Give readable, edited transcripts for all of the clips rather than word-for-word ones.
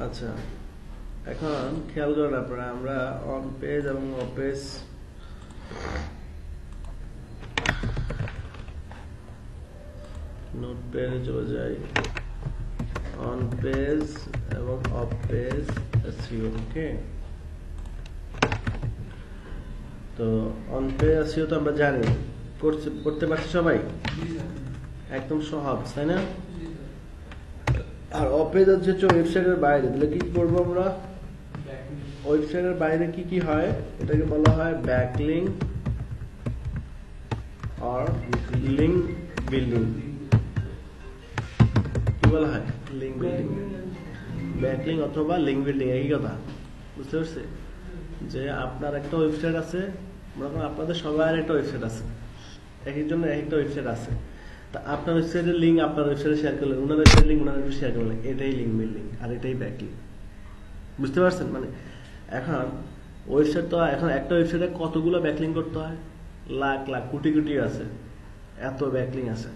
আচ্ছা, এখন খেয়াল করেন আপনারা, আমরা অন পেজ এবং অফ পেজ নোট পেজে চলে যাই। অন পেজ এবং অফ পেজ এসইও। ওকে, তো অন পেজ এসইও তো আমরা জানি, করতে পারছি সবাই, একদম সহজ, তাই না? আর অফ পেজ হচ্ছে ওয়েবসাইটের বাইরে, তাহলে কি করবো আমরা? ওয়েবসাইটের বাইরে কি কি হয় এটাকে বলা হয় ব্যাকলিঙ্ক আর লিঙ্ক বিল্ডিং। কি বলা হয়? লিঙ্ক বিল্ডিং, ব্যাকলিঙ্ক অথবা লিঙ্ক বিল্ডিং একই কথা। বুঝতে পারছি যে আপনার একটা ওয়েবসাইট আছে, মনে করেন আপনাদের সবার একটা ওয়েবসাইট আছে, একই জন্য একটা ওয়েবসাইট আছে, তা আপনার ওয়েবসাইটের লিঙ্ক আপনার ওয়েবসাইটে শেয়ার করলেন, ওনার ওয়েবসাইটের লিঙ্ক ওনার ওয়েবসাইটে শেয়ার করলেন, এটাই লিঙ্ক বিল্ডিং আর এটাই ব্যাকলিঙ্ক। বুঝতে পারছেন? মানে এখন ওয়েবসাইট তো, এখন একটা ওয়েবসাইটে কতগুলো ব্যাকলিঙ্ক করতে হয়, লাখ লাখ কোটি কোটি আছে, এত ব্যাকলিঙ্ক আছে,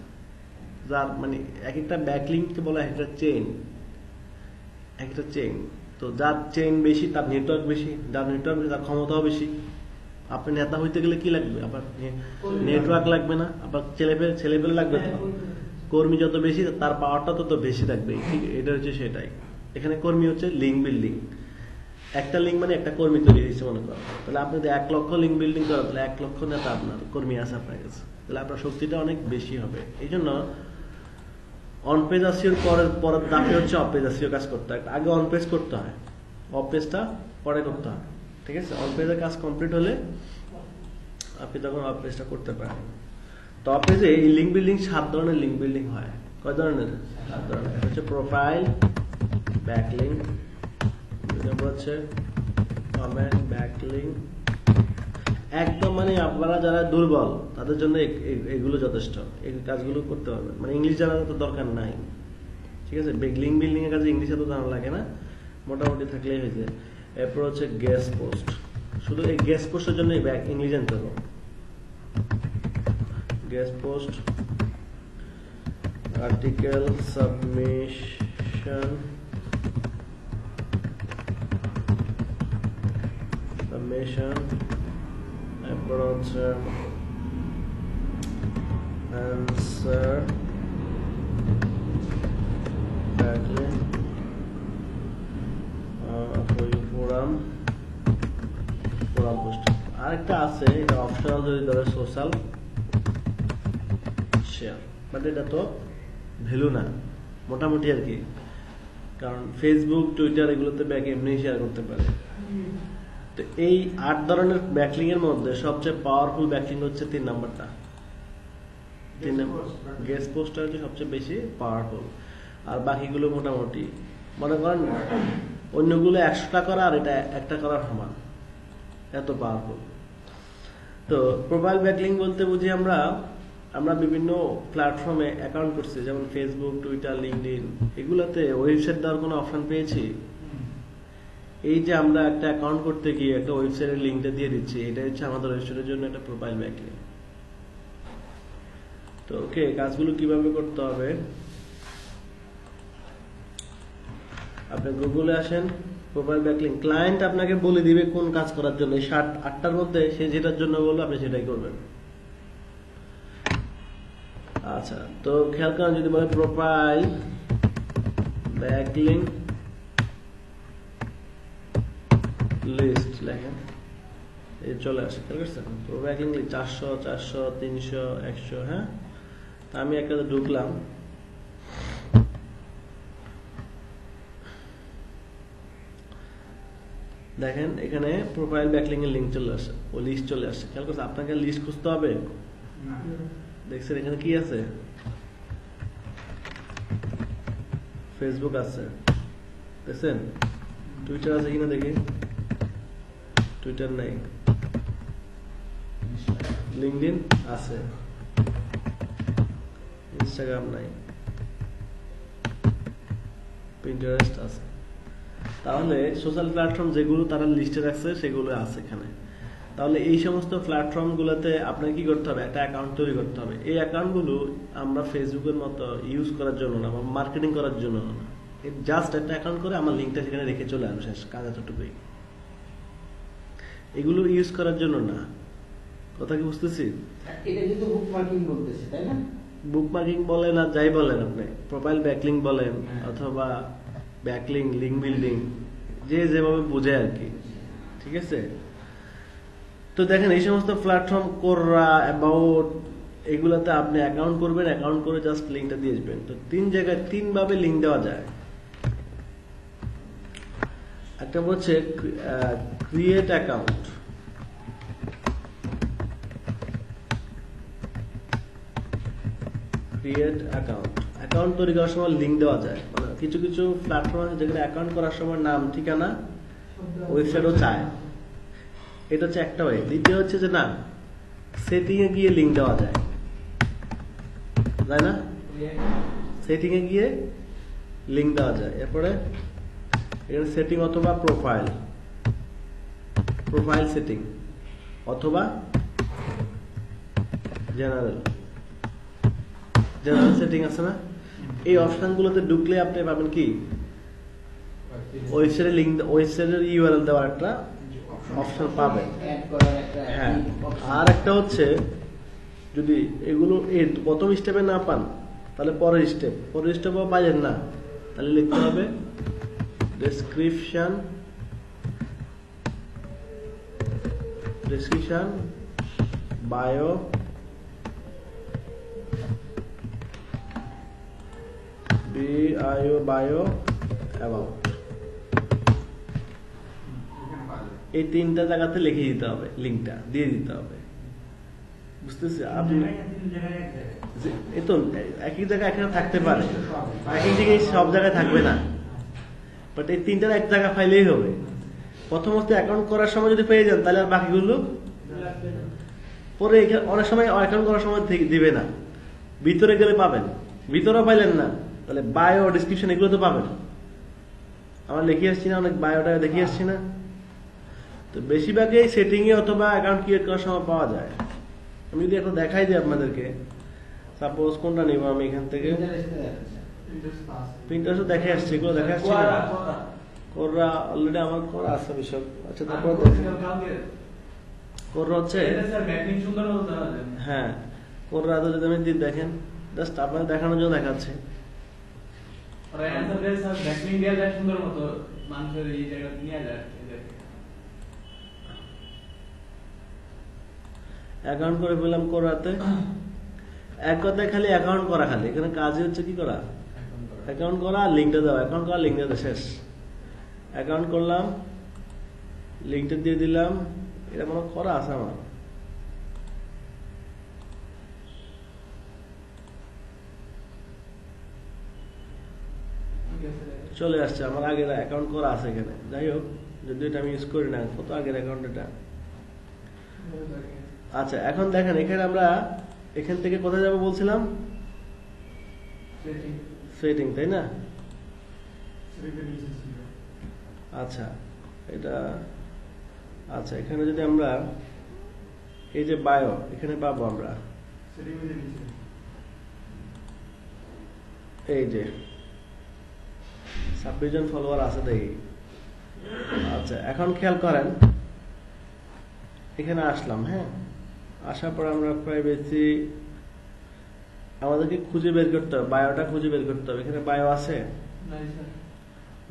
যার মানে এক একটা ব্যাকলিঙ্ককে বলা হয় একটা চেইন, একটা চেইন। তো যার চেইন বেশি তার নেটওয়ার্ক বেশি, যার নেটওয়ার্ক বেশি তার ক্ষমতাও বেশি। আপনি নেতা হইতে গেলে কি লাগবে? আপনার নেটওয়ার্ক লাগবে না? আপনার ছেলেপেলে লাগবে তো? কর্মী যত বেশি তার পাওয়ারটা তত বেশি থাকবে। ঠিক, এটা হচ্ছে সেটাই। এখানে কর্মী হচ্ছে লিঙ্ক বিল্ডিং। একটা লিঙ্ক মানে একটা কর্মী তৈরি হয়েছে মনে করেন, তাহলে আপনি যদি 1 লক্ষ লিঙ্ক বিল্ডিং করেন, তাহলে 1 লক্ষ নেতা আপনার কর্মী আছে আপনার কাছে, তাহলে আপনার শক্তিটা অনেক বেশি হবে। এই জন্য অন পেজ আসিওর পরের ধাপে হচ্ছে অফ পেজ আসিও কাজ করতে হয়। আগে অন পেজ করতে হয়, অফ পেজটা পরে করতে হয়। ঠিক আছে, অন পেজের কাজ কমপ্লিট হলে আপনি তখন অফ পেজটা করতে পারেন। তো অফ পেজে এই লিঙ্ক বিল্ডিং 7 ধরনের লিঙ্ক বিল্ডিং হয়। কয় ধরনের? 7 ধরনের। হচ্ছে প্রোফাইল, ব্যাকলিঙ্ক, হচ্ছে কমেন্ট, ব্যাকলিঙ্ক। একদম মানে আপনারা যারা দুর্বল তাদের জন্য এগুলো যথেষ্ট, এই কাজগুলো করতে হবে। মানে ইংলিশ জানার তো দরকার নাই, ঠিক আছে? লিঙ্ক বিল্ডিং এর কাজে ইংলিশ এত জানা লাগে না, মোটামুটি থাকলেই হয়েছে। এরপর হচ্ছে গেস্ট পোস্ট, শুধু এই গেস্ট পোস্টের জন্য ইংলিশ জানতে হবে। গেস্ট পোস্ট, আর্টিকেল, সাবমিশন, এরপর হচ্ছে অ্যান্সার, ব্যাকলিঙ্ক, ফোরাম পোস্ট। আরেকটা আছে, এটা অপশনাল যদি ধরে, সোশ্যাল শেয়ার, বাট এটা তো ভ্যালু না, মোটামুটি আর কি। কারণ ফেসবুক, টুইটার এগুলোতে ব্যাক এমনি শেয়ার করতে পারে। তো এই 8 ধরনের ব্যাকলিং এর মধ্যে সবচেয়ে পাওয়ারফুল ব্যাকলিং হচ্ছে 3 নাম্বারটা। গেস্ট পোস্টটা হচ্ছে সবচেয়ে বেশি পাওয়ারফুল, আর বাকিগুলো মোটামুটি। মনে করেন অন্যগুলো 100টা করা আর এটা একটা করার সমান, এত পাওয়ারফুল। তো প্রোফাইল ব্যাকলিং বলতে বুঝি আমরা বিভিন্ন প্ল্যাটফর্মে অ্যাকাউন্ট করছি, যেমন ফেসবুক, টুইটার, লিঙ্কডইন, এগুলোতে ওয়েবসাইট দেওয়ার কোনো অপশন পেয়েছি। এই যে আমরা একটা অ্যাকাউন্ট করতে গিয়ে একটা ওয়েবসাইটের লিঙ্কটা দিয়ে দিচ্ছি, এটা হচ্ছে আমাদের ওয়েবসাইটের জন্য একটা প্রোফাইল ব্যাকলিং। তো ওকে, কাজগুলো কিভাবে করতে হবে? আপনি গুগলে আসেন, প্রোফাইল ব্যাকলিং, ক্লায়েন্ট আপনাকে বলে দিবে কোন কাজ করার জন্য। এই 8টার মধ্যে সে যেটার জন্য বলবে আপনি সেটাই করবেন। আচ্ছা, তো খেয়াল করেন, যদি বলে প্রোফাইল ব্যাকলিং লিস্ট লেখেন, এই চলে আসে। খেয়াল করছেন? Profile backlink 400, 400, 300, 100। হ্যাঁ, তা আমি একটা ঢুকলাম, দেখেন এখানে প্রোফাইল ব্যাকলিং এর লিঙ্ক চলে আসে, ও লিস্ট চলে আসে। খেয়াল করছেন? আপনাকে লিস্ট খুঁজতে হবে। দেখছেন এখানে কি আছে? ফেসবুক আছে, দেখছেন? টুইটার আছে কিনা দেখি, টুইটার নাই। লিঙ্কডইন আছে, ইনস্টাগ্রাম নাই, পিন্টারেস্ট আছে। তাহলে সোশ্যাল প্ল্যাটফর্ম যেগুলো তারা লিস্টে রাখছে সেগুলো আছে এখানে। তাহলে এই সমস্ত প্ল্যাটফর্মগুলোতে আপনাকে কি করতে হবে, একটা অ্যাকাউন্ট তৈরি করতে হবে। এই অ্যাকাউন্টগুলো আমরা ফেসবুকের মতো ইউজ করার জন্য না বা মার্কেটিং করার জন্য না, জাস্ট একটা অ্যাকাউন্ট করে আমার লিঙ্কটা সেখানে রেখে চলে আসবে, শেষ কাজ এতটুকুই। এগুলো ইউজ করার জন্য না, কথা কি বুঝতেছি? এটা কিন্তু বুকমার্কিং বলতেছে, তাই না? বুকমার্কিং বলেন আর যাই বলেন, আপনি প্রোফাইল ব্যাকলিং বলেন অথবা ব্যাকলিং, লিঙ্ক বিল্ডিং, যে যেভাবে বোঝে আর কি, ঠিক আছে? তো দেখেন এই সমস্ত প্ল্যাটফর্ম কোররা, অ্যাবাউট, এগুলাতে আপনি অ্যাকাউন্ট করবেন, অ্যাকাউন্ট করে জাস্ট লিঙ্কটা দিয়ে আসবেন। তো 3 জায়গায় 3 ভাবে লিঙ্ক দেওয়া যায়। একটা হচ্ছে create account, create account. Account তৈরি করার সময় লিঙ্ক দেওয়া যায়, মানে কিছু কিছু প্ল্যাটফর্ম আছে যেখানে অ্যাকাউন্ট করার সময় নাম, ঠিকানা, ওয়েবসাইটও চায়। এটা হচ্ছে একটা ওয়ে। দ্বিতীয় হচ্ছে যে না, সেটিং এ গিয়ে লিঙ্ক দেওয়া যায়, তাই না? সেটিং এ গিয়ে লিঙ্ক দেওয়া যায়। এরপরে এখানে সেটিং অথবা প্রোফাইল, প্রোফাইল সেটিং অথবা জেনারেল, জেনারেল সেটিং আছে না? এই অপশনগুলোতে ঢুকলে আপনি পাবেন কি, ওয়েবসাইটের লিঙ্ক, ওয়েবসাইটের ইউআরএল দেওয়ার একটা অপশন পাবেন। হ্যাঁ, আর একটা হচ্ছে যদি এগুলো এর প্রথম স্টেপে না পান, তাহলে পরের স্টেপও পাইলেন না, তাহলে লিখতে হবে ডেসক্রিপশন, বায়ো, বায়ো, অ্যাবাউট। এই 3টা জায়গাতে লিখে দিতে হবে, লিঙ্কটা দিয়ে দিতে হবে, বুঝতেছি? আপনি এই তো একই জায়গায় এখানে থাকতে পারে, একই জায়গায় সব জায়গায় থাকবে না, বাট এই 3টার এক জায়গা ফাইলেই হবে। প্রথমত অ্যাকাউন্ট করার সময় যদি পেয়ে যান, তাহলে আর বাকিগুলো পরে অনেক সময় অ্যাকাউন্ট করার সময় দিবে না, ভিতরে গেলে পাবেন, ভিতরেও পাইলেন না, তাহলে বায়ো, ডিসক্রিপশন এগুলো তো পাবেন। আমরা লিখে আসছি না, অনেক বায়োটা দেখিয়ে আসছি না? তো বেশিরভাগই সেটিং এ অথবা অ্যাকাউন্ট ক্রিয়েট করার সময় পাওয়া যায়। আমি যদি একটা দেখাই দিই আপনাদেরকে, সাপোজ কোনটা নিব আমি এখান থেকে, প্রিন্টারস দেখে আসছি, এগুলো দেখে আসছি না, কোররা অলরেডি আমার করা আছে বিষয়। আচ্ছা, তারপর কোররা হচ্ছে, হ্যাঁ, কোররা তো যদি আমি দেখেন, জাস্ট আপনাদের দেখানোর জন্য দেখাচ্ছে। অ্যাকাউন্ট করে ফেললাম কোরাতে, এক কথায় খালি অ্যাকাউন্ট করা, খালি এখানে কাজই হচ্ছে কি করা, অ্যাকাউন্ট করা আর লিঙ্কটা দেওয়া, অ্যাকাউন্ট করা, লিঙ্ক দেওয়া, শেষ। অ্যাকাউন্ট করলাম, লিঙ্কটা দিয়ে দিলাম, এটা মনে করা আছে আমার। চলে আসছে আমার আগের অ্যাকাউন্ট করা আছে এখানে। যাই হোক, যদি এটা আমি ইউজ করি না, কত আগের অ্যাকাউন্ট এটা। আচ্ছা, এখন দেখেন এখানে আমরা এখান থেকে কোথায় যাবো বলছিলাম, সেটিং, তাই না? আচ্ছা, এটা আচ্ছা, এখানে যদি আমরা এই যে বায়ো, এখানে পাবো আমরা এই যে 26 জন ফলোয়ার আছে দেখি। আচ্ছা, এখন খেয়াল করেন, এখানে আসলাম, হ্যাঁ, আসার পর আমরা প্রাইভেসি, আমাদেরকে খুঁজে বের করতে হবে, বায়োটা খুঁজে বের করতে হবে। এখানে বায়ো আছে?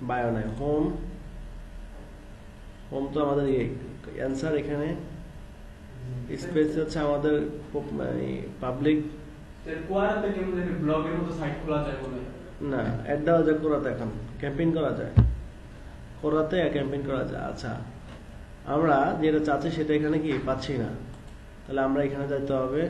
বায়ো নাই। হোম, হোম তো আমাদের অ্যান্সার, এখানে স্পেস হচ্ছে আমাদের পাবলিক, না অ্যাড দেওয়া যায় কোরাতে, এখন ক্যাম্পেইন করা যায়, কোরাতে ক্যাম্পেইন করা যায়। আচ্ছা, আমরা যেটা চাচ্ছি সেটা এখানে কি পাচ্ছি না, তাহলে আমরা এখানে যেতে হবে,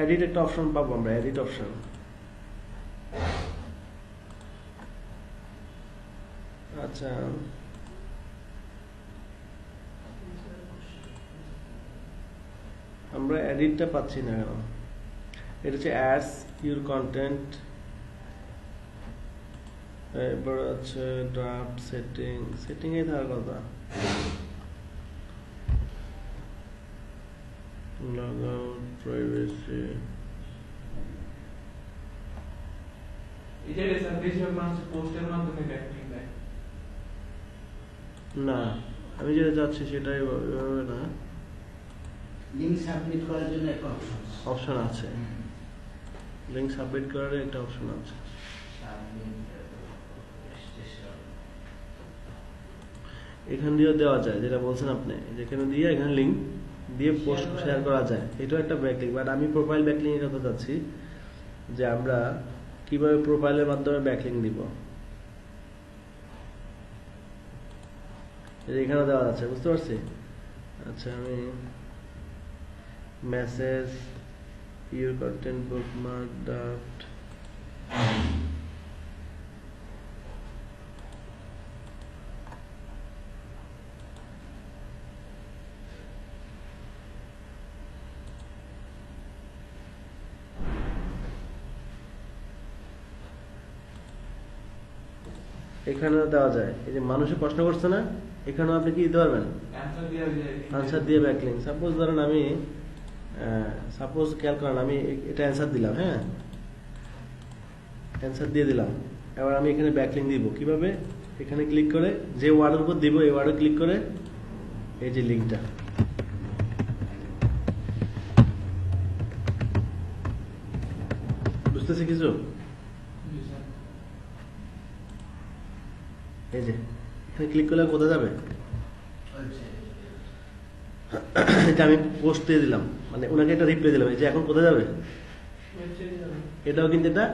এডিট একটা অপশন পাবো আমরা, এডিট অপশন। আচ্ছা, আমরা এডিটটা পাচ্ছি না কেন? এটা হচ্ছে অ্যাডস ইউর কন্টেন্ট, এরপর হচ্ছে ড্রাফট সেটিংয়ে থাকার কথা, লগ আউট, প্রাইভেসি। এটা স্যার বেশিরভাগ মানুষ পোস্টের মাধ্যমে ব্যাকলিংক দেয়। না, আমি যেটা চাচ্ছি সেটাই এভাবে না, লিংক সাবমিট করার জন্য একটা অপশন আছে, লিঙ্ক সাবমিট করার একটা অপশন আছে। এখান দিয়েও দেওয়া যায়, যেটা বলছেন আপনি, যেখানে দিয়ে এখানে লিঙ্ক দিয়ে পোস্ট শেয়ার করা যায়, এটাও একটা ব্যাকলিং। বাট আমি প্রোফাইল ব্যাকলিং এর কথা চাচ্ছি, যে আমরা কিভাবে প্রোফাইলের মাধ্যমে ব্যাকলিং দিব, এখানে দেওয়া যাচ্ছে, বুঝতে পারছি। আচ্ছা, আমি message, your content, bookmark, draft, এখানেও দেওয়া যায়। এই যে মানুষে প্রশ্ন করছে না, এখানেও আপনি কি দিতে পারবেন, আনসার দিয়ে ব্যাকলিং। সাপোজ ধরেন আমি খেয়াল করেন, আমি এটা অ্যান্সার দিলাম, হ্যাঁ অ্যান্সার দিয়ে দিলাম, এবার আমি এখানে ব্যাকলিং দিব কিভাবে, এখানে ক্লিক করে যে ওয়ার্ডের উপর দিব এই ওয়ার্ডে ক্লিক করে এই যে লিঙ্কটা, বুঝতেছি কিছু, এই যে এখানে ক্লিক করলে কোথায় যাবে, এটা আমি পোস্ট দিয়ে দিলাম, মানে ওনাকে একটা রিপ্লাই দিলাম, এই যে এখন কোথায় যাবে, এটাও কিন্তু এটা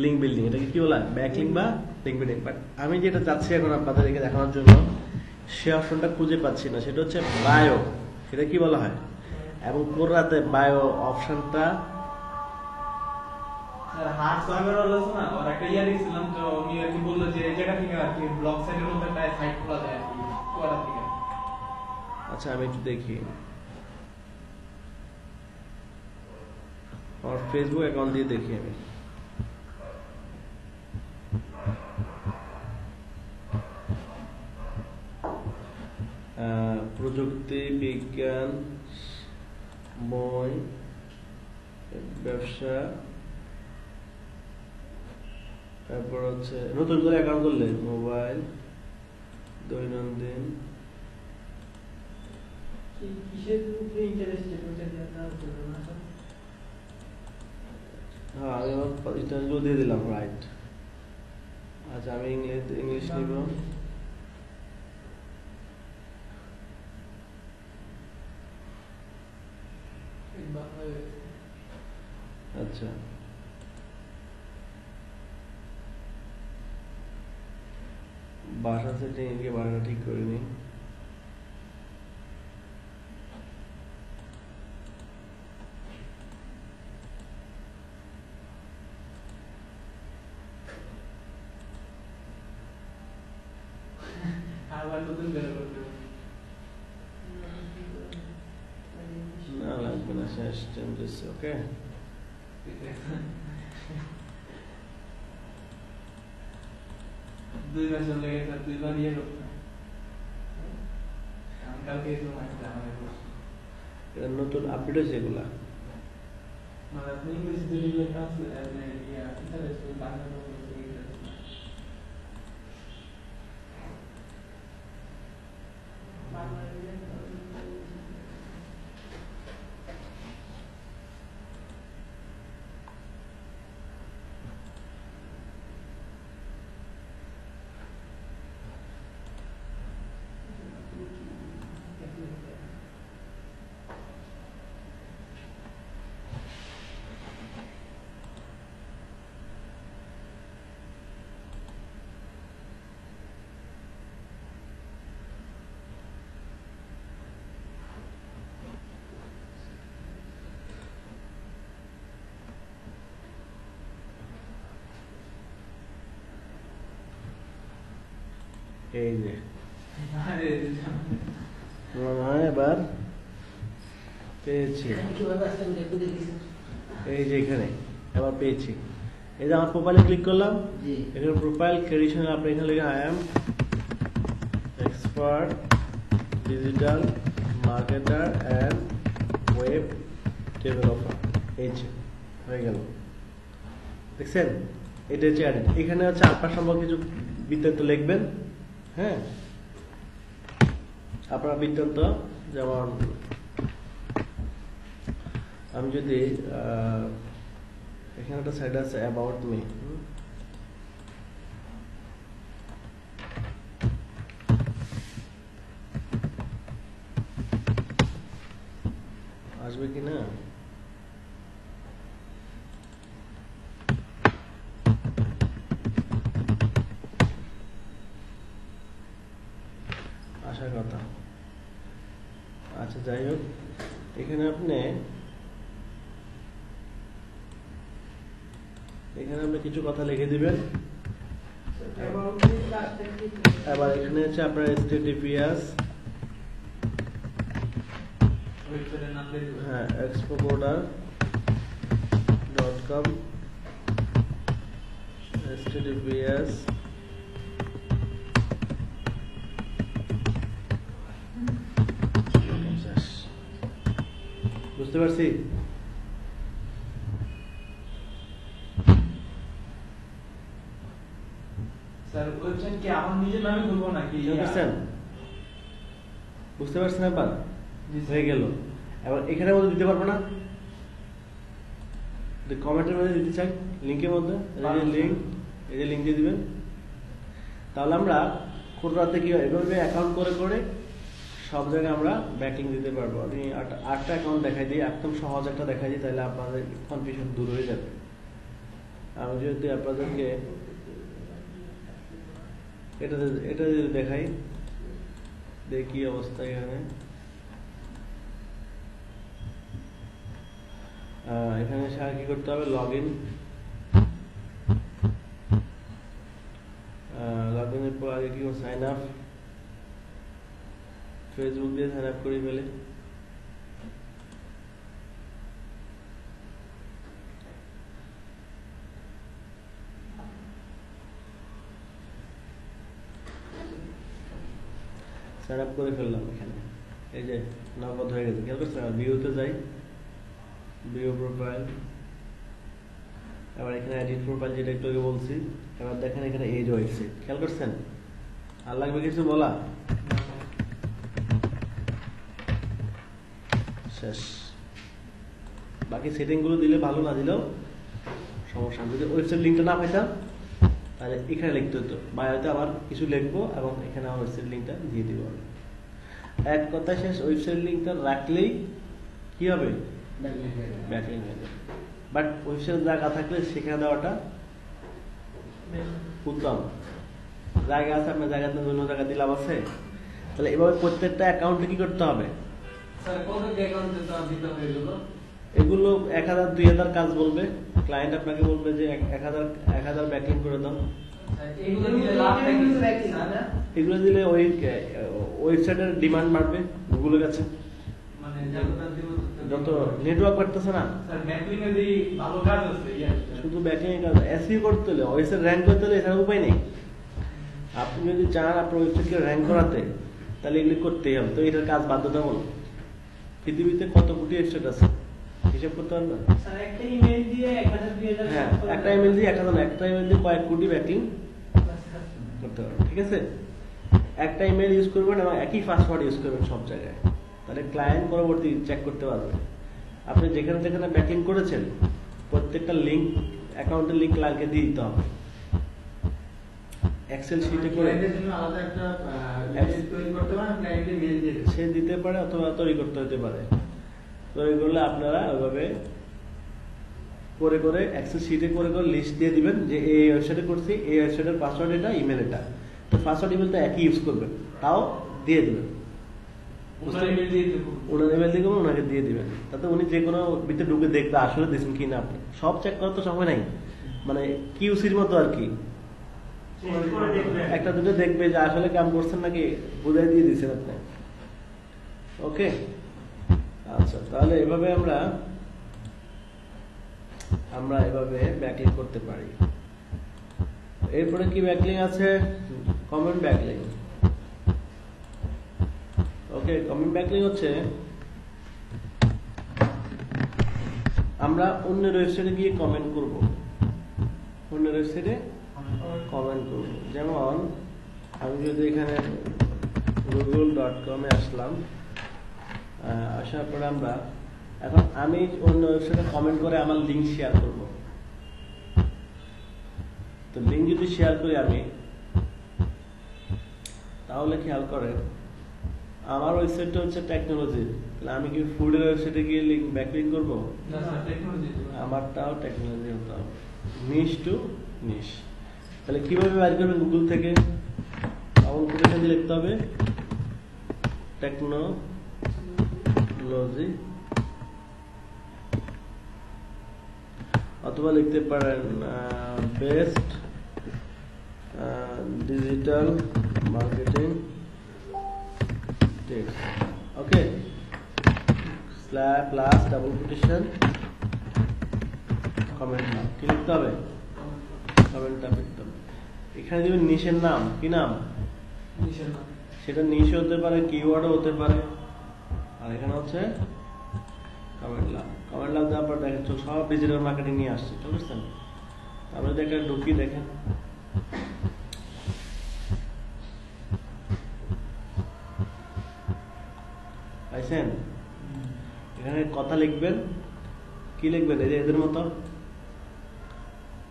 লিঙ্ক বিল্ডিং। এটাকে কি বলা, ব্যাকলিং বা লিঙ্ক বিল্ডিং। বাট আমি যেটা চাচ্ছি এখন আপনাদেরকে দেখানোর জন্য, সে অপশনটা খুঁজে পাচ্ছি না, সেটা হচ্ছে বায়ো, সেটা কি বলা হয়, এবং পুরাতে বায়ো অপশনটা হার্ড সার্ভার হলো না, আর একটা ইয়া দিছিলাম, তো উনি আর কি বললো যে যেটা থেকে আর কি ব্লগ সাইটের মধ্যে একটা সাইট খোলা যায় আর কি ওটা থেকে। আচ্ছা, আমি একটু দেখি আমার ফেসবুক অ্যাকাউন্ট দিয়ে দেখি আমি। প্রযুক্তি বিজ্ঞান, মই, ব্যবসা, তারপর হচ্ছে নতুন করে অ্যাকাউন্ট করলে মোবাইল, দৈনন্দিন, কিসের উপরে ইন্টারেস্টেড ওটা দিয়ে আপনারা বলুন না স্যার। হ্যাঁ, আমি আমার ডিটেইলসগুলো দিয়ে দিলাম, রাইট। আচ্ছা, আমি ইংলিশ নিব, আচ্ছা ভাষা সেটিং এ গিয়ে ভাষাটা ঠিক করে নিই। আবার নতুন করে করতে হবে। না লাগবে না, শেষ চেঞ্জেস, ওকে। দুই বছর লেগে স্যার, দুইবার ইয়ে করতে কালকে এসে মাঝে আমাদের এটা নতুন আপডেট হয়েছে এগুলা, মানে আপনি ইংলিশ দিলে ট্রান্সলেট আপনি ইয়া ইন্টারেস্ট বাংলা বলতে এই যে আরে মনে হয় এবার পেয়েছি। কিভাবে আসলে দেখতে দেখি এই যে এখানে আবার পেয়েছি। এই যে আমার প্রোফাইলে ক্লিক করলাম, জি এখানে প্রোফাইল ক্রেডিশন আপনি এখানে লিখে I am expert digital marketer and web developer, এই যে হয়ে গেল। দেখছেন, এটা হচ্ছে অ্যাড। এখানে হচ্ছে আপনার সম্পর্কে কিছু বৃত্তান্ত লিখবেন। হ্যাঁ, আপনার বৃত্তান্ত, যেমন আমি যদি এখানে একটা সাইড আছে অ্যাবাউট মি, আসবে কি না? আসার কথা। আচ্ছা, যাই হোক, এখানে আপনি কিছু কথা লিখে দিবেন। এবার এখানে হচ্ছে আপনার HTTPS, হ্যাঁ, expocoder.com, HTTPS বুঝতে পারছি? স্যার ওয়েবসাইট কি আমার নিজের নামে খুলবো নাকি? বুঝতে পারছেন এবার? জি, হয়ে গেল। এবার এখানে মধ্যে দিতে পারবো না, কমেন্টের মধ্যে দিতে চাই, লিঙ্কের মধ্যে এই যে লিঙ্ক দিয়ে দিবেন। তাহলে আমরা খুচরাতে কি হয়, এভাবে অ্যাকাউন্ট করে করে সব জায়গায় আমরা ব্যাকিং দিতে পারবো। আমি আটটা অ্যাকাউন্ট দেখাই দিই, একদম সহজ একটা দেখাই দিই, তাহলে আপনাদের কনফিউশন দূর হয়ে যাবে। আমি যদি আপনাদেরকে এটা যদি দেখাই, দেখি অবস্থা এখানে। এখানে কি করতে হবে, লগ ইন এর পর আগে কি করবো, সাইন আপ, ফেসবুক দিয়ে সাইন আপ করে ফেলে। সাইন আপ করে ফেললাম এখানে, এই যে নগদ হয়ে গেছে। খেয়াল করছেন? ভিউতে যাই, ভিউ প্রোফাইল, এবার এখানে এডিট প্রোফাইল, যেটা একটু আগে বলছি। এবার দেখেন এখানে এজ ওয়েবসাইট, খেয়াল করছেন? আর লাগবে কিছু বলা? শেষ। বাকি সেটিং গুলো দিলে ভালো, না দিলেও সমস্যা। যদি ওয়েবসাইট লিঙ্কটা না পাইতাম তাহলে এখানে লিখতে হতো, বায়োতে আবার কিছু লিখবো এবং এখানে আমার ওয়েবসাইট লিঙ্কটা দিয়ে দিব। এক কথায় শেষ, ওয়েবসাইট লিঙ্কটা রাখলেই কি হবে, ব্যাকলিঙ্ক হয়ে যাবে। বাট ওয়েবসাইট জায়গা থাকলে সেখানে দেওয়াটা উত্তম। জায়গা আছে, আপনার জায়গাতে অন্য জায়গা দিলাম আছে। তাহলে এভাবে প্রত্যেকটা অ্যাকাউন্টে কি করতে হবে, স্যার কত অ্যাকাউন্টে তো দিতে হবে এগুলো 1000 2000 কাজ বলবে, ক্লায়েন্ট আপনাকে বলবে যে 1000 ব্যাকলিং করে দাও। এগুলো দিলে লাভটা কি স্যার? এগুলো দিলে ওই ওয়েবসাইটের ডিমান্ড বাড়বে গুগলের কাছে, মানে যত নেটওয়ার্ক বাড়তেছে না। স্যার ব্যাকলিং এর এই ভালো কাজ আছে, শুধু ব্যাকলিং এর কাজ, এসইও করতে হলে, ওয়েবসাইট র‍্যাঙ্ক করতে হলে এছাড়া উপায় নেই। আপনি যদি চান আপনার ওয়েবসাইটকে র‍্যাঙ্ক করাতে, তাহলে এগুলি করতেই হবে। তো এটার কাজ বাধ্যতামূলক। পৃথিবীতে কত কোটি ওয়েবসাইট আছে হিসাব করতে পারবেন? স্যার একটা ইমেল দিয়ে 1000 2000, হ্যাঁ, একটা ইমেল দিয়ে 1000, একটা ইমেল দিয়ে কয়েক কোটি ব্যাকলিং করতে পারবেন। ঠিক আছে, একটা ইমেল ইউজ করবেন এবং একই পাসওয়ার্ড ইউজ করবেন সব জায়গায়, তাহলে ক্লায়েন্ট পরবর্তী চেক করতে পারবে আপনি যেখানে যেখানে ব্যাকলিং করেছেন। প্রত্যেকটা লিঙ্ক, অ্যাকাউন্টের লিঙ্ক ক্লায়েন্টকে দিয়ে দিতে হবে। এক্সেল শিটে করে আলাদা একটা লিস্ট তৈরি করতে পারেন, ক্লায়েন্টকে মেল দিয়ে সে দিতে পারে অথবা তৈরি করতে হতে পারে। তৈরি করলে আপনারা ওইভাবে করে করে এক্সেল শিটে করে করে লিস্ট দিয়ে দিবেন যে এই ওয়েবসাইটে করছি, এই ওয়েবসাইটের পাসওয়ার্ড এটা, ইমেল এটা। তো পাসওয়ার্ড ইমেলটা একই ইউজ করবেন, তাও দিয়ে দিবেন। ওনার ইমেল দিয়ে দেব, ওনার ইমেল দিয়ে করবেন, ওনাকে দিয়ে দিবেন। তাতে উনি যে কোনো ভিতরে ঢুকে দেখবে আসলে দিয়েছেন কিনা। আপনি সব চেক করার তো সময় নাই, মানে কিউসির মতো আর কি। একটা দুটো দেখবে যে আসলে কাম করছেন নাকি, বুঝাই দিয়ে দিচ্ছেন আপনি। ওকে, আচ্ছা, তাহলে এভাবে আমরা আমরা এভাবে ব্যাকলিং করতে পারি। এরপরে কি ব্যাকলিং আছে? Comment backlinking. Okay, comment backlinking হচ্ছে আমরা অন্যের ওয়েবসাইটে গিয়ে কমেন্ট করব, অন্যের ওয়েবসাইটে কমেন্ট করব। যেমন আমি যদি এখানে google.com-এ আসলাম, আসার পরে এখন আমি অন্য ওয়েবসাইটে কমেন্ট করে আমার লিঙ্ক শেয়ার করব। তো লিঙ্ক যদি শেয়ার করি আমি, তাহলে খেয়াল করেন আমার ওয়েবসাইটটা হচ্ছে টেকনোলজি, তাহলে আমি কি ফুডের ওয়েবসাইটে গিয়ে লিঙ্ক ব্যাকলিং করব? না স্যার, টেকনোলজি। আমারটাও টেকনোলজি হতে হবে, নিশ টু নিশ। তাহলে কিভাবে বাইর করবেন গুগল থেকে? আমার কোথায় লিখতে হবে টেকনোলজি, অথবা লিখতে পারেন বেস্ট ডিজিটাল মার্কেটিং টিপস। ওকে, প্লাস ডাবল কোটেশন কমেন্ট নাম কি লিখতে হবে? কমেন্টটা লিখতে হবে। এখানে দিবেন নিশের নাম, কি নাম? নিশের নাম। সেটা নিশ হতে পারে, কিওয়ার্ডও হতে পারে। আর এখানে হচ্ছে কমেন্ট লাভ। কমেন্ট লাভ দেওয়ার পর দেখেন সব ডিজিটাল মার্কেটিং নিয়ে আসছে, ঠিক আছে? আমরা যদি একটা ঢুকি দেখেন, পাইছেন? এখানে কথা লিখবেন, কি লিখবেন? এই যে এদের মতো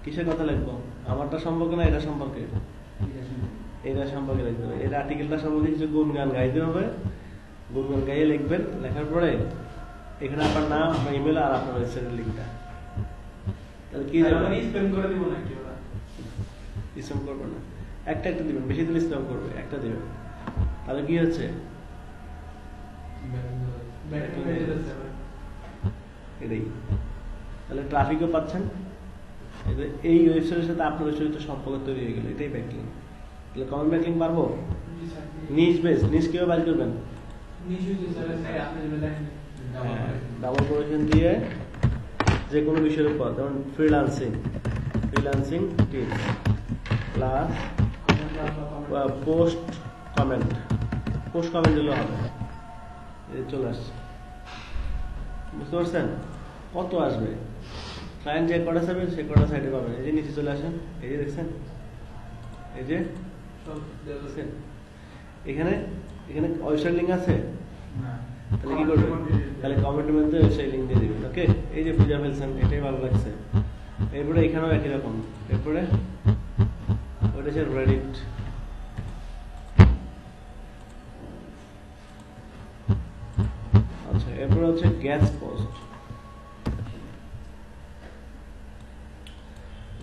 কিসের কথা লিখবো? আমারটা সম্পর্কে না এটা সম্পর্কে? এটা সম্পর্কে লিখতে হবে। এর আর্টিকেলটা সম্পর্কে কিছু গুণগান গাইতে হবে, গুণগান গাইয়ে লিখবেন। লেখার পরে এখানে আপনার নাম, আপনার ইমেল আর আপনার ওয়েবসাইটের লিঙ্কটা। তাহলে কি মানে স্প্যাম করে দিব নাকি ওরা? স্প্যাম করবে না, একটা একটা দিবেন, বেশি দিলে স্প্যাম করবে, একটা দিবেন। তাহলে কি হচ্ছে? এটাই। তাহলে ট্রাফিকও পাচ্ছেন, এই ওয়েবসাইটের সাথে আপনার ওয়েবসাইটের সম্পর্ক তৈরি হয়ে গেল, এটাই ব্যাকলিং। তাহলে কমেন্ট ব্যাকলিং পারবো? নিশ বেস, নিশ কিভাবে বাইর করবেন? ডাবল কোটেশন দিয়ে যে কোনো বিষয়ের উপর, যেমন freelancing, freelancing tips plus post comment, post comment দিলেও হবে। এই চলে আসছে, বুঝতে পারছেন? কত আসবে? ক্লায়েন্ট যে কটা চাবে সে কটা সাইডে পাবেন। এই যে নিচে চলে আসেন, এই যে দেখছেন, এই যে এখানে এখানে ওয়েবসাইট লিঙ্ক আছে। তাহলে কি করবেন? তাহলে কমেন্টের মধ্যে ওয়েবসাইট লিঙ্ক দিয়ে দিবেন। ওকে, এই যে খুঁজে ফেলছেন, এটাই ভালো লাগছে। এরপরে এখানেও একই রকম। এরপরে ওটা হচ্ছে রেডিট, আচ্ছা। এরপরে হচ্ছে গ্যাস পোস্ট।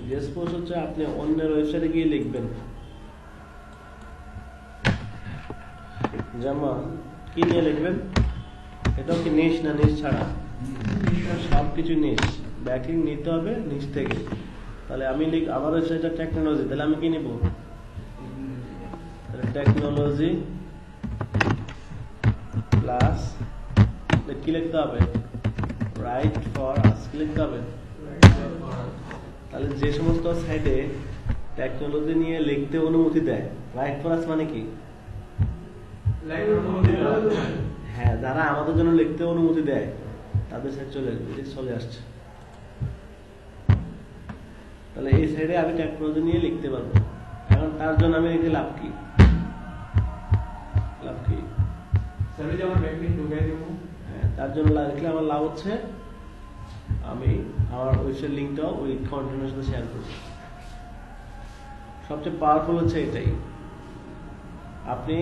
গ্যাস পোস্ট হচ্ছে আপনি অন্যের ওয়েবসাইটে গিয়ে লিখবেন। যেমন কি নিয়ে লিখবেন? এটাও কি নিশ না নিশ ছাড়া? সবকিছু নিশ, ব্যাকলিং নিতে হবে নিশ থেকে। তাহলে আমি আমার ওয়েবসাইটটা টেকনোলজি, তাহলে আমি কি নিব? টেকনোলজি প্লাস কি লিখতে হবে? রাইট ফর আস, কি লিখতে হবে? তাহলে যে সমস্ত সাইটে টেকনোলজি নিয়ে লিখতে অনুমতি দেয়, রাইট ফর আস মানে কি? হ্যাঁ, যারা আমাদের জন্য লিখতে অনুমতি দেয় তাদের সাইড চলে আসছে। তাহলে এই সাইডে আমি টেকনোলজি নিয়ে লিখতে পারবো। এখন তার জন্য আমি লিখে লাভ কি? লাভ কি? হ্যাঁ, তার জন্য লিখলে আমার লাভ হচ্ছে আমি আমার ওয়েবসাইট লিঙ্কটাও ওই কন্টেন্টের সাথে শেয়ার করব। সবচেয়ে পাওয়ারফুল হচ্ছে এটাই। আপনি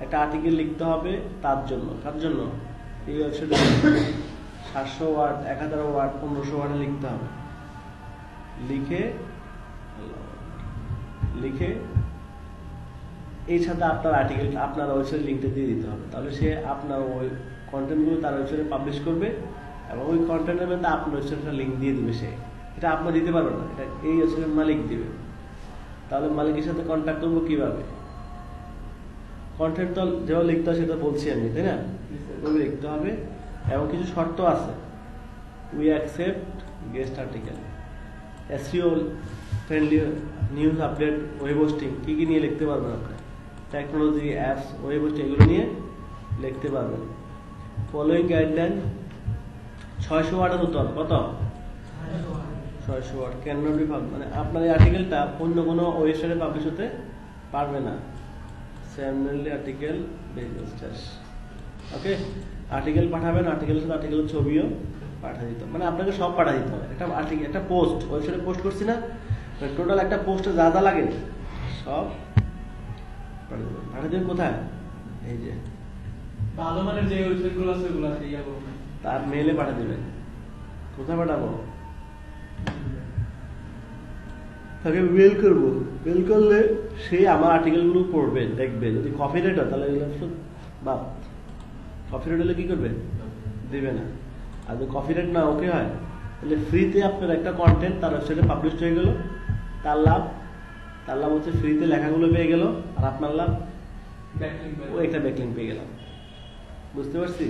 একটা আর্টিকেল লিখতে হবে তার জন্য, কার জন্য? এই ওয়েবসাইটে 700 ওয়ার্ড, 1000 ওয়ার্ড, 1500 ওয়ার্ডে লিখতে হবে। লিখে এই সাথে আপনার আর্টিকেল, আপনার ওয়েবসাইট লিঙ্কটা দিয়ে দিতে হবে। তাহলে সে আপনার ওই কন্টেন্টগুলো তার ওয়েবসাইটে পাবলিশ করবে এবং ওই কন্টেন্টের মধ্যে আপনার ওয়েবসাইটের লিঙ্ক দিয়ে দিবে সে। এটা আপনার দিতে পারবে না, এটা এই ওয়েবসাইটের মালিক দিবে। তাহলে মালিকের সাথে কন্ট্যাক্ট করবো কিভাবে? কন্টেন্ট তো যেভাবে লিখতে হয় সেটা বলছি আমি, তাই না? ওইভাবে লিখতে হবে এবং কিছু শর্ত আছে। We accept guest article, SEO friendly, news update, web hosting, কি কি নিয়ে লিখতে পারবেন আপনি, টেকনোলজি, অ্যাপস, ওয়েব হোস্টিং, এগুলো নিয়ে লিখতে পারবেন। ফলোইং গাইডলাইন 600 ওয়ার্ডের হতে হবে। কত? 600 word. Can not be publish, মানে আপনার এই আর্টিকেলটা অন্য কোনো ওয়েবসাইটে পাবলিশ হতে পারবে না। স্যামনেলি আর্টিকেল বেস্টাস, ওকে। আর্টিকেল পাঠাবেন, আর্টিকেলের সাথে আর্টিকেলের ছবিও পাঠিয়ে দিতে হবে, মানে আপনাকে সব পাঠিয়ে দিতে হবে। একটা আর্টিকেল, একটা পোস্ট ওয়েবসাইটে পোস্ট করছি না, টোটাল একটা পোস্টে যা যা লাগে সব পাঠিয়ে দেবেন। কোথায়? এই যে ভালো মানের যে ওয়েবসাইট গুলো আছে ওগুলো আছে ইয়া করবেন, তার মেইলে পাঠিয়ে দেবেন। কোথায় পাঠাবো? তাকে মেল করবো, মেল করলে সে আমার আর্টিকেলগুলো পড়বে, দেখবে। যদি কপিরাইট হয় তাহলে বা কপিরাইট হলে কি করবে? দিবে না। আর যদি কপিরাইট না ওকে হয় তাহলে ফ্রিতে আপনার একটা কন্টেন্ট তার ওয়েবসাইটে পাবলিশ হয়ে গেল, তার লাভ হচ্ছে ফ্রিতে লেখাগুলো পেয়ে গেল, আর আপনার লাভ ও একটা ব্যাকলিঙ্ক পেয়ে গেলাম। বুঝতে পারছি?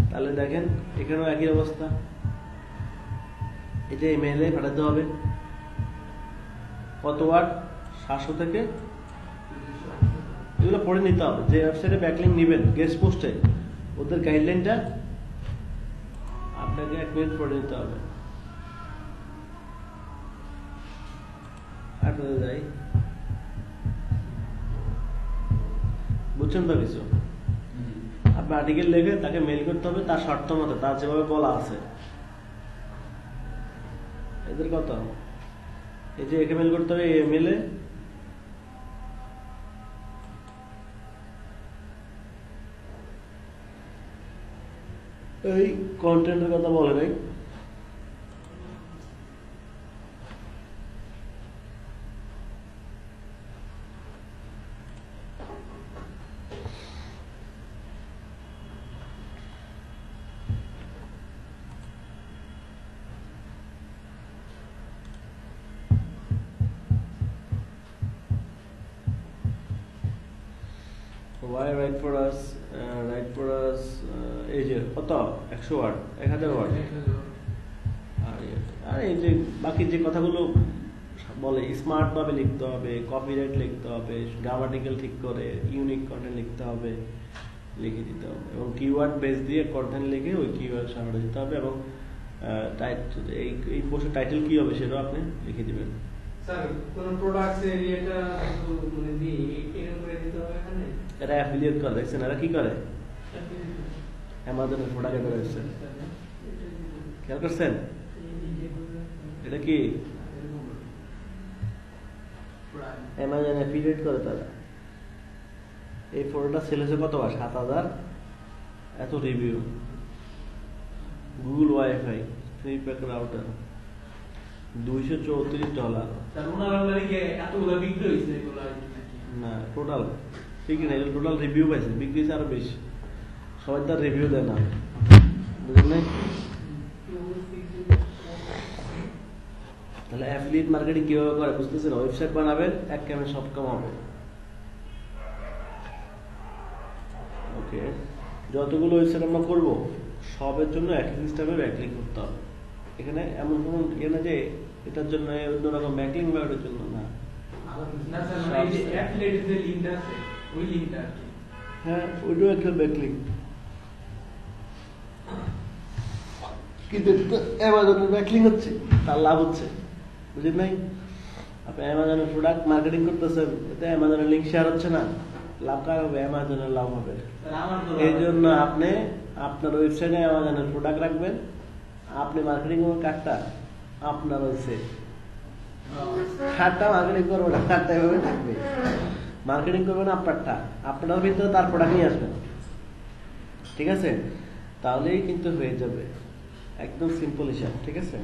তাহলে দেখেন এখানেও একই অবস্থা, এটা ইমেইলে পাঠাতে হবে। কত ওয়ার্ড? 700 থেকে, এগুলো পড়ে নিতে হবে। যে ওয়েবসাইটে ব্যাকলিঙ্ক নেবেন গেস্ট পোস্টে, ওদের গাইডলাইনটা আপনাকে 1 মিনিট পড়ে নিতে হবে। আপনাদের যাই, বুঝছেন তো কিছু? আপনি আর্টিকেল লিখে তাকে মেইল করতে হবে তার শর্ত মতো, তার যেভাবে বলা আছে। এদের কত? এই যে একে মেল করতে হবে, এই মেলে এই কন্টেন্টের কথা বলে নাই। Why write for us? এই যে কত? 100 ওয়ার্ড, 1000 ওয়ার্ড। আর এই যে বাকি যে কথাগুলো বলে, স্মার্ট ভাবে লিখতে হবে, কপিরাইট লিখতে হবে, গ্রামাটিক্যাল ঠিক করে, ইউনিক কন্টেন্ট লিখতে হবে, লিখে দিতে হবে, এবং কিওয়ার্ড বেস দিয়ে কন্টেন্ট লিখে ওই কিওয়ার্ড সামনে দিতে হবে, এবং এই পোস্টের টাইটেল কি হবে সেটাও আপনি লিখে দিবেন। স্যার কোন প্রোডাক্টস এরিয়াটা মানে দি এরকম করে দিতে হবে এখানে। এরা অ্যাফিলিয়েট করে, দেখছেন এরা কি করে? অ্যামাজনের প্রোডাক্ট এর ওয়েবসাইট খেয়াল করছেন? এটা কি অ্যামাজন অ্যাফিলিয়েট করে তারা। এই ফটোটা সেল হয়েছে কত? 7,000। এত review. Google WiFi 3 pack router $234। Sir ওনার লাগে এতগুলো বিক্রি হইছে এগুলো না, টোটাল বিক্রি না, টোটাল রিভিউ পাইছে, বিক্রি হয়েছে আরো বেশি। সবাই তার রিভিউ দেয় না, বুঝলেন নাই? তাহলে অ্যাফিলিয়েট মার্কেটিং কিভাবে করে বুঝতেছেন? ওয়েবসাইট বানাবেন, এক কামে সব কাম হবে। ওকে, যতগুলো ওয়েবসাইট আমরা করবো সবের জন্য একই সিস্টেমে ব্যাকলিঙ্ক করতে হবে। এখানে এমন কোনো ইয়ে না যে এটার জন্য অন্যরকম ব্যাকলিঙ্ক বা ওটার জন্য না। না স্যার মানে এই যে অ্যাফিলিয়েটের যে লিংকটা আছে ওই লিংকটা আর কি। হ্যাঁ, ওইটাও একটা ব্যাকলিঙ্ক, কিন্তু অ্যামাজনের ব্যাকলিঙ্ক হচ্ছে, তার লাভ হচ্ছে, বুঝলেন নাই? আপনি অ্যামাজনের প্রোডাক্ট মার্কেটিং করতেছেন, এতে অ্যামাজনের লিঙ্ক শেয়ার হচ্ছে না, লাভ কার হবে? অ্যামাজনের লাভ হবে। এই জন্য আপনি আপনার ওয়েবসাইটে অ্যামাজনের প্রোডাক্ট রাখবেন, আপনি মার্কেটিং করবেন কার্ডটা আপনার হয়েছে, কার্ডটা মার্কেটিং করবো না, কার্ডটা এভাবে থাকবে। মার্কেটিং করবেন আপনারটা, আপনার ভিতরে তার প্রোডাক্ট নিয়ে আসবেন, ঠিক আছে? তাহলেই কিন্তু হয়ে যাবে, একদম সিম্পল হিসাব, ঠিক আছে?